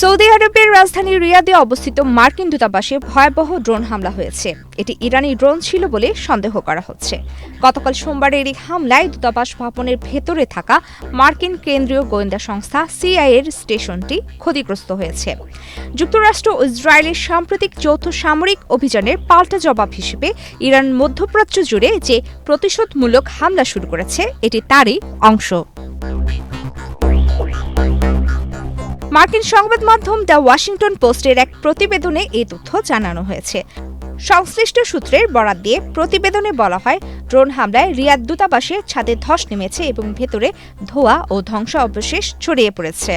Saudi আরবের রাজধানী রিয়াদে অবস্থিত মার্কিন দূতাবাসে ভয়াবহ ড্রোন হামলা হয়েছে। এটি ইরানি ড্রোন ছিল বলে সন্দেহ করা হচ্ছে। গতকাল সোমবারের এই হামলায় দূতাবাস ভবনের ভেতরে থাকা মার্কিন কেন্দ্রীয় গোয়েন্দা সংস্থা সিআইএর স্টেশনটি ক্ষতিগ্রস্ত হয়েছে। যুক্তরাষ্ট্র ও ইসরায়েলের সাম্প্রতিক যৌথ সামরিক অভিযানের পাল্টা জবাব হিসেবে ইরান মধ্যপ্রাচ্য জুড়ে যে প্রতিশোধমূলক হামলা শুরু করেছে, এটি তারই অংশ। মার্কিন সংবাদ মাধ্যম দ্য ওয়াশিংটন পোস্টের এক প্রতিবেদনে এই তথ্য জানানো হয়েছে। সংশ্লিষ্ট সূত্রের বরাত দিয়ে প্রতিবেদনে বলা হয়, ড্রোন হামলায় রিয়াদ দূতাবাসের ছাদে ধস নেমেছে এবং ভেতরে ধোঁয়া ও ধ্বংসাবশেষ ছড়িয়ে পড়েছে।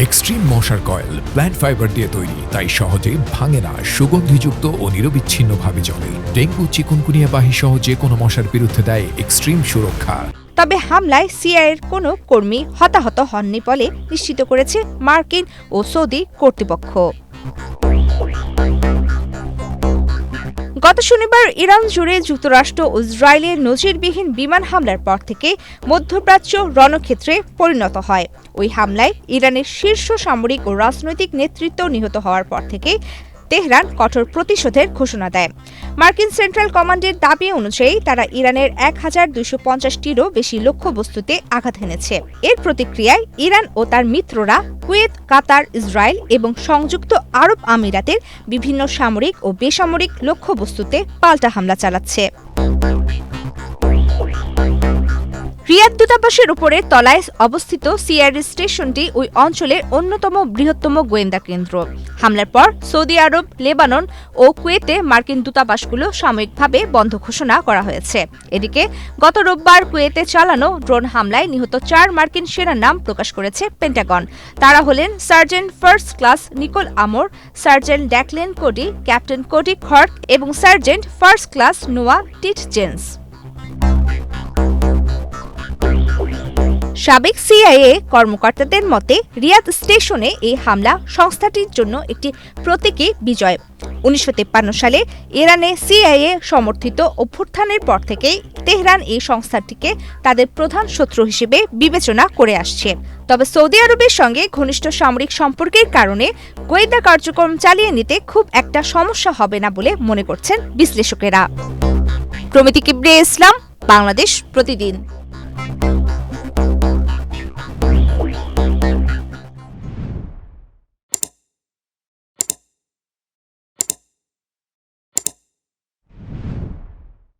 এক্সট্রিম মশার কয়েল প্ল্যান্ট ফাইবার দিয়ে তৈরি, তাই সহজে ভাঙে না, সুগন্ধিযুক্ত ও নিরবিচ্ছিন্নভাবে জ্বলে। ডেঙ্গু, চিকুনগুনিয়া বাহি সহ যে কোনো মশার বিরুদ্ধে দেয় এক্সট্রিম সুরক্ষা। তবে হামলায় সিআইএর কোনো কর্মী হতাহত হননি বলে নিশ্চিত করেছে মার্কিন ও সৌদি কর্তৃপক্ষ। গত শনিবার ইরান জুড়ে যুক্তরাষ্ট্র ও ইসরায়েলের নজিরবিহীন বিমান হামলার পর থেকে মধ্যপ্রাচ্য রণক্ষেত্রে পরিণত হয়। ওই হামলায় ইরানের শীর্ষ সামরিক ও রাজনৈতিক নেতৃত্ব নিহত হওয়ার পর থেকে তেহরান কঠোর প্রতিশোধের ঘোষণা দেয়। মার্কিন সেন্ট্রাল কমান্ডের দাবি অনুযায়ী তারা ইরানের ১,২৫০টিরও বেশি লক্ষ্যবস্তুতে আঘাত হেনেছে। এর প্রতিক্রিয়ায় ইরান ও তার মিত্ররা কুয়েত, কাতার, ইসরায়েল এবং সংযুক্ত আরব আমিরাতের বিভিন্ন সামরিক ও বেসামরিক লক্ষ্যবস্তুতে পাল্টা হামলা চালাচ্ছে। রিয়াদ দূতাবাসের উপরের তলায় অবস্থিত সিআইএর স্টেশনটি ওই অঞ্চলের অন্যতম বৃহত্তম গোয়েন্দা কেন্দ্র। হামলার পর সৌদি আরব, লেবানন ও কুয়েতে মার্কিন দূতাবাসগুলো সাময়িকভাবে বন্ধ ঘোষণা করা হয়েছে। এদিকে গত রোববার কুয়েতে চালানো ড্রোন হামলায় নিহত ৪ মার্কিন সেনার নাম প্রকাশ করেছে পেন্টাগন। তারা হলেন সার্জেন্ট ফার্স্ট ক্লাস নিকোল আমর, সার্জেন্ট ড্যাকলেন কোডি, ক্যাপ্টেন কোডি খর্ক এবং সার্জেন্ট ফার্স্ট ক্লাস নোয়া টিটজেন্স। সাবেক সিআইএ কর্মকর্তাদের মতে, রিয়াদ স্টেশনে এই হামলা সংস্থাটির জন্য একটি প্রতীকী বিজয়। ১৯৫৩ সালে ইরানে সিআইএ সমর্থিত অভ্যুত্থানের পর থেকেই তেহরান এই সংস্থাটিকে তাদের প্রধান শত্রু হিসেবে বিবেচনা করে আসছে। তবে সৌদি আরবের সঙ্গে ঘনিষ্ঠ সামরিক সম্পর্কের কারণে গোয়েন্দা কার্যক্রম চালিয়ে নিতে খুব একটা সমস্যা হবে না বলে মনে করছেন বিশ্লেষকেরা। প্রমিতি কিবরিয়া ইসলাম, বাংলাদেশ প্রতিদিন।